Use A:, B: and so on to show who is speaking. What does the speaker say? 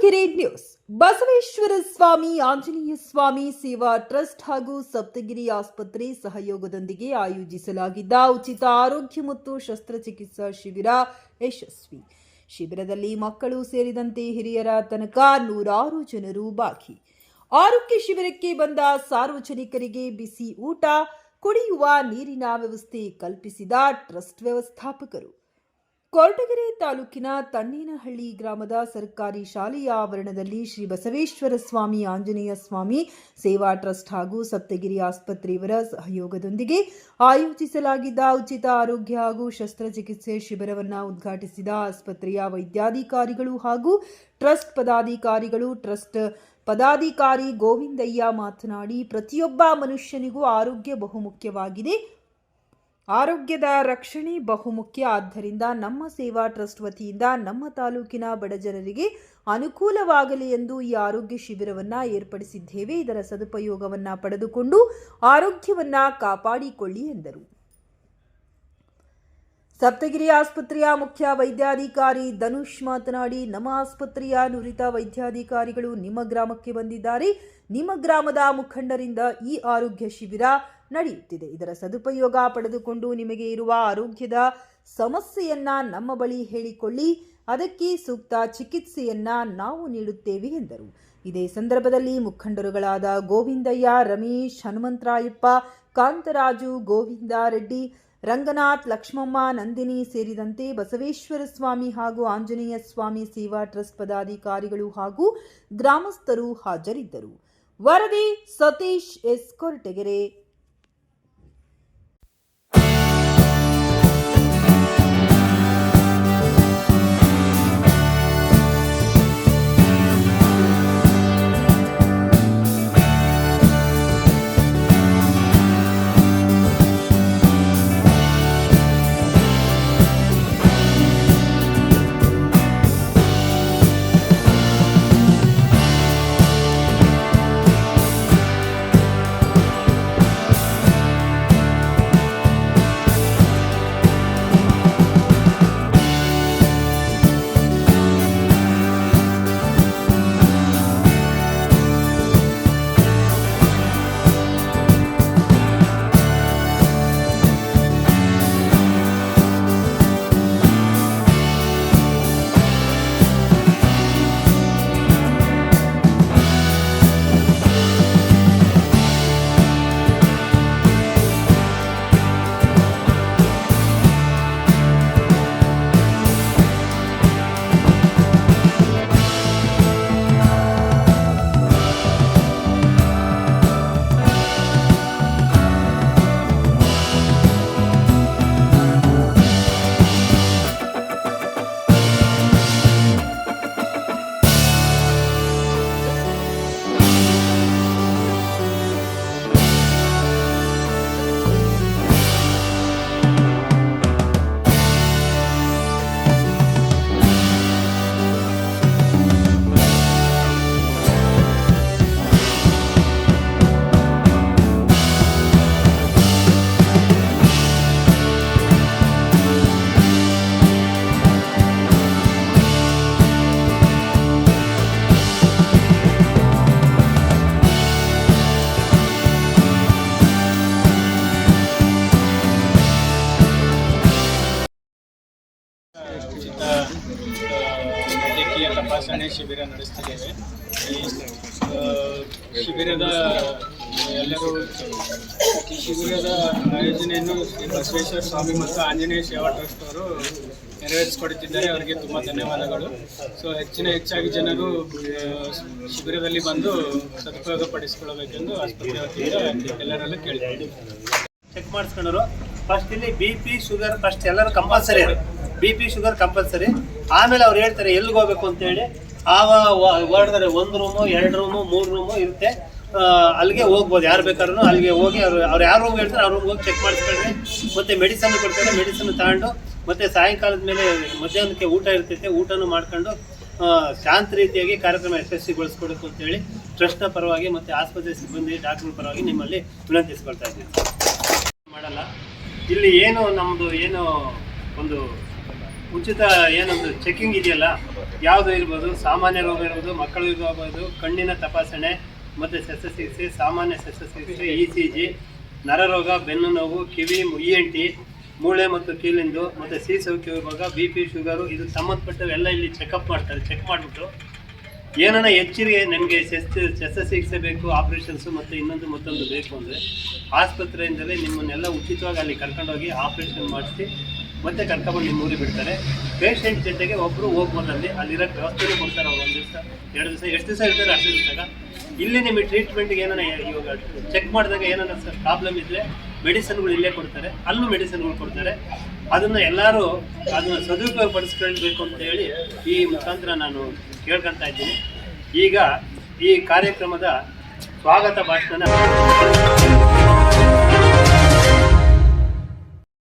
A: Koratagere news. Basaveshwara ಸ್ವಾಮಿ ಆಂಜನೇಯ ಸ್ವಾಮಿ ಸೇವಾ trust ಹಾಗೂ ಸಪ್ತಗಿರಿ ಆಸ್ಪತ್ರೆ ಸಹಯೋಗದೊಂದಿಗೆ ಆಯೋಜಿಸಲಾಗಿದ್ದ ಉಚಿತ ಆರೋಗ್ಯ ಮತ್ತು ಶಸ್ತ್ರಚಿಕಿತ್ಸಾ ಶಿಬಿರ ಯಶಸ್ವಿ. ಶಿಬಿರದಲ್ಲಿ ಮಕ್ಕಳು ಸೇರಿದಂತೆ ಹಿರಿಯರ ತನಕ 100 ಜನರು ಭಾಗಿ. ಆರೋಗ್ಯ ಶಿಬಿರಕ್ಕೆ ಬಂದ ಸಾರ್ವಜನಿಕರಿಗೆ ಬಿಸಿ ಊಟ, ಕುಡಿಯುವ ನೀರಿನ ವ್ಯವಸ್ಥೆ ಕಲ್ಪಿಸಿದ ಟ್ರಸ್ಟ್ ವ್ಯವಸ್ಥಾಪಕರು. ಕೊರಟಗೆರೆ ತಾಲೂಕಿನ ತಣ್ಣೇನಹಳ್ಳಿ ಗ್ರಾಮದ ಸರ್ಕಾರಿ ಶಾಲೆಯ ಆವರಣದಲ್ಲಿ ಶ್ರೀ ಬಸವೇಶ್ವರ ಸ್ವಾಮಿ ಆಂಜನೇಯ ಸ್ವಾಮಿ ಸೇವಾ ಟ್ರಸ್ಟ್ ಹಾಗೂ ಸಪ್ತಗಿರಿ ಆಸ್ಪತ್ರೆಯವರ ಸಹಯೋಗದೊಂದಿಗೆ ಆಯೋಜಿಸಲಾಗಿದ್ದ ಉಚಿತ ಆರೋಗ್ಯ ಹಾಗೂ ಶಸ್ತ್ರಚಿಕಿತ್ಸೆ ಶಿಬಿರವನ್ನು ಉದ್ಘಾಟಿಸಿದ ಆಸ್ಪತ್ರೆಯ ವೈದ್ಯಾಧಿಕಾರಿಗಳು ಹಾಗೂ ಟ್ರಸ್ಟ್ ಪದಾಧಿಕಾರಿಗಳು. ಟ್ರಸ್ಟ್ ಪದಾಧಿಕಾರಿ ಗೋವಿಂದಯ್ಯ ಮಾತನಾಡಿ, ಪ್ರತಿಯೊಬ್ಬ ಮನುಷ್ಯನಿಗೂ ಆರೋಗ್ಯ ಬಹುಮುಖ್ಯವಾಗಿದೆ. ಆರೋಗ್ಯದ ರಕ್ಷಣೆ ಬಹುಮುಖ್ಯ. ಆದ್ದರಿಂದ ನಮ್ಮ ಸೇವಾ ಟ್ರಸ್ಟ್ ವತಿಯಿಂದ ನಮ್ಮ ತಾಲೂಕಿನ ಬಡ ಜನರಿಗೆ ಅನುಕೂಲವಾಗಲಿ ಎಂದು ಈ ಆರೋಗ್ಯ ಶಿಬಿರವನ್ನು ಏರ್ಪಡಿಸಿದ್ದೇವೆ. ಇದರ ಸದುಪಯೋಗವನ್ನು ಪಡೆದುಕೊಂಡು ಆರೋಗ್ಯವನ್ನು ಕಾಪಾಡಿಕೊಳ್ಳಿ ಎಂದರು. ಸಪ್ತಗಿರಿ ಆಸ್ಪತ್ರೆಯ ಮುಖ್ಯ ವೈದ್ಯಾಧಿಕಾರಿ ಧನುಷ್ ಮಾತನಾಡಿ, ನಮ್ಮ ಆಸ್ಪತ್ರೆಯ ನುರಿತ ವೈದ್ಯಾಧಿಕಾರಿಗಳು ನಿಮ್ಮ ಗ್ರಾಮಕ್ಕೆ ಬಂದಿದ್ದಾರೆ. ನಿಮ್ಮ ಗ್ರಾಮದ ಮುಖಂಡರಿಂದ ಈ ಆರೋಗ್ಯ ಶಿಬಿರ ನಡೆಯುತ್ತಿದೆ. ಇದರ ಸದುಪಯೋಗ ಪಡೆದುಕೊಂಡು ನಿಮಗೆ ಇರುವ ಆರೋಗ್ಯದ ಸಮಸ್ಯೆಯನ್ನ ನಮ್ಮ ಬಳಿ ಹೇಳಿಕೊಳ್ಳಿ. ಅದಕ್ಕೆ ಸೂಕ್ತ ಚಿಕಿತ್ಸೆಯನ್ನ ನಾವು ನೀಡುತ್ತೇವೆ ಎಂದರು. ಇದೇ ಸಂದರ್ಭದಲ್ಲಿ ಮುಖಂಡರುಗಳಾದ ಗೋವಿಂದಯ್ಯ, ರಮೇಶ್, ಹನುಮಂತರಾಯಪ್ಪ, ಕಾಂತರಾಜು, ಗೋವಿಂದ ರೆಡ್ಡಿ, ರಂಗನಾಥ್, ಲಕ್ಷ್ಮಮ್ಮ, ನಂದಿನಿ ಸೇರಿದಂತೆ ಬಸವೇಶ್ವರ ಸ್ವಾಮಿ ಹಾಗೂ ಆಂಜನೇಯ ಸ್ವಾಮಿ ಸೇವಾ ಟ್ರಸ್ಟ್ ಪದಾಧಿಕಾರಿಗಳು ಹಾಗೂ ಗ್ರಾಮಸ್ಥರು ಹಾಜರಿದ್ದರು. ವರದಿ ಸತೀಶ್ ಎಸ್, ಕೊರಟಗೆರೆ.
B: ಉಚಿತ ವೈದ್ಯಕೀಯ ತಪಾಸಣೆ ಶಿಬಿರ ನಡೆಸ್ತಿದ್ದೇವೆ. ಈ ಶಿಬಿರದ ಆಯೋಜನೆಯನ್ನು ಶ್ರೀ ಬಸವೇಶ್ವರ ಸ್ವಾಮಿ ಮತ್ತು ಆಂಜನೇಯ ಸೇವಾ ಟ್ರಸ್ಟ್ ಅವರು ನೆರವೇರಿಸಿಕೊಡುತ್ತಿದ್ದಾರೆ. ಅವರಿಗೆ ತುಂಬ ಧನ್ಯವಾದಗಳು. ಹೆಚ್ಚಾಗಿ ಜನರು ಶಿಬಿರದಲ್ಲಿ ಬಂದು ಸದುಪಯೋಗ ಪಡಿಸಿಕೊಳ್ಳಬೇಕೆಂದು ಆಸ್ಪತ್ರೆ ವತಿಯಿಂದ ಎಲ್ಲರಲ್ಲೂ ಕೇಳಿದ್ದಾರೆ.
C: ಚೆಕ್ ಮಾಡಿಸ್ಕೊಂಡ್ರು. ಫಸ್ಟ್ ಇಲ್ಲಿ BP, ಶುಗರ್ ಫಸ್ಟ್ ಎಲ್ಲರೂ ಕಂಪಲ್ಸರಿ. BP, sugar compulsory. ಆಮೇಲೆ ಅವ್ರು ಹೇಳ್ತಾರೆ ಎಲ್ಲಿಗೆ ಹೋಗ್ಬೇಕು ಅಂತೇಳಿ. ಹೊರಡ್ತಾರೆ 1 ರೂಮು, 2 ರೂಮು, 3 ರೂಮು ಇರುತ್ತೆ. ಅಲ್ಲಿಗೆ ಹೋಗ್ಬೋದು. ಯಾರು ಬೇಕಾದ್ರೂ ಅಲ್ಲಿಗೆ ಹೋಗಿ ಅವ್ರು ಯಾವ ರೂಮ್ ಹೇಳ್ತಾರೆ ಆ ರೂಮ್ಗೆ ಹೋಗಿ ಚೆಕ್ ಮಾಡಿಸ್ಕೊಂಡ್ರೆ ಮತ್ತೆ ಮೆಡಿಸನ್ ಕೊಡ್ತಾರೆ. ಮೆಡಿಸನ್ ತಗೊಂಡು ಮತ್ತೆ ಸಾಯಂಕಾಲದ ಮೇಲೆ ಮಧ್ಯಾಹ್ನಕ್ಕೆ ಊಟ ಇರ್ತೈತೆ. ಊಟನೂ ಮಾಡ್ಕೊಂಡು ಶಾಂತ ರೀತಿಯಾಗಿ ಕಾರ್ಯಕ್ರಮ ಯಶಸ್ವಿಗೊಳಿಸ್ಕೊಡಬೇಕು ಅಂತೇಳಿ ಟ್ರಸ್ಟ್ನ ಪರವಾಗಿ ಮತ್ತು ಆಸ್ಪತ್ರೆ ಸಿಬ್ಬಂದಿ ಡಾಕ್ಟರ್ ಪರವಾಗಿ ನಿಮ್ಮಲ್ಲಿ ವಿನಂತಿಸ್ಕೊಳ್ತಾ ಇದ್ದೀವಿ. ಮಾಡಲ್ಲ ಇಲ್ಲಿ ಏನು ನಮ್ಮದು ಏನು ಒಂದು ಉಚಿತ ಏನೊಂದು ಚೆಕಿಂಗ್ ಇದೆಯಲ್ಲ, ಯಾವುದು ಇರ್ಬೋದು, ಸಾಮಾನ್ಯ ರೋಗ ಇರ್ಬೋದು, ಮಕ್ಕಳು ಇರ್ಬೋದು, ಕಣ್ಣಿನ ತಪಾಸಣೆ ಮತ್ತು ಶಸ್ತ್ರಚಿಕಿತ್ಸೆ, ಸಾಮಾನ್ಯ ಶಸ್ತ್ರಚಿಕಿತ್ಸೆ, ECG, ನರರೋಗ, ಬೆನ್ನು ನೋವು, ಕಿವಿ, ENT, ಮೂಳೆ ಮತ್ತು ಕೀಲಿಂದು, ಮತ್ತು ಸೌಖ್ಯ ವಿಭಾಗ, BP, ಶುಗರು, ಇದು ಸಂಬಂಧಪಟ್ಟವೆಲ್ಲ ಇಲ್ಲಿ ಚೆಕಪ್ ಮಾಡ್ತಾರೆ. ಚೆಕ್ ಮಾಡಿಬಿಟ್ಟು ಏನನ್ನ ಹೆಚ್ಚಿಗೆ ನನಗೆ ಶಸ್ತ್ರಚಿಕಿತ್ಸೆ ಬೇಕು, ಆಪ್ರೇಷನ್ಸು ಮತ್ತು ಮತ್ತೊಂದು ಬೇಕು ಅಂದರೆ ಆಸ್ಪತ್ರೆಯಿಂದಲೇ ನಿಮ್ಮನ್ನೆಲ್ಲ ಉಚಿತವಾಗಿ ಅಲ್ಲಿ ಕರ್ಕೊಂಡೋಗಿ ಆಪ್ರೇಷನ್ ಮಾಡಿಸಿ ಮತ್ತೆ ಕರ್ಕೊಂಡ್ಬಂದು ನಿಮ್ಮ ಊರಿಗೆ ಬಿಡ್ತಾರೆ. ಪೇಷಂಟ್ ಜೊತೆಗೆ ಒಬ್ಬರು ಹೋಗ್ಬೋದಲ್ಲಿ ಅಲ್ಲಿರೋಕ್ಕೆ ವ್ಯವಸ್ಥೆನೂ ಕೊಡ್ತಾರೆ. ಅವ್ರು 1 ದಿವಸ 2 ದಿವಸ ಎಷ್ಟು ದಿವಸ ಇರ್ತಾರೆ ಅಷ್ಟು ದಿವಸದಾಗ ಇಲ್ಲಿ ನಿಮಗೆ ಟ್ರೀಟ್ಮೆಂಟ್ಗೆ ಏನಾರ ಇವಾಗ ಚೆಕ್ ಮಾಡಿದಾಗ ಏನಾರ ಪ್ರಾಬ್ಲಮ್ ಇದ್ದರೆ ಮೆಡಿಸಿನ್ಗಳು ಇಲ್ಲೇ ಕೊಡ್ತಾರೆ, ಅಲ್ಲೂ ಮೆಡಿಸಿನ್ಗಳು ಕೊಡ್ತಾರೆ. ಅದನ್ನು ಎಲ್ಲರೂ ಅದನ್ನು ಸದುಪಯೋಗ ಪಡಿಸ್ಕೊಳ್ಬೇಕು ಅಂತ ಹೇಳಿ ಈ ಮುಖಾಂತರ ನಾನು ಕೇಳ್ಕೊತಾ ಇದ್ದೀನಿ. ಈಗ ಈ ಕಾರ್ಯಕ್ರಮದ ಸ್ವಾಗತ ಭಾಷಣ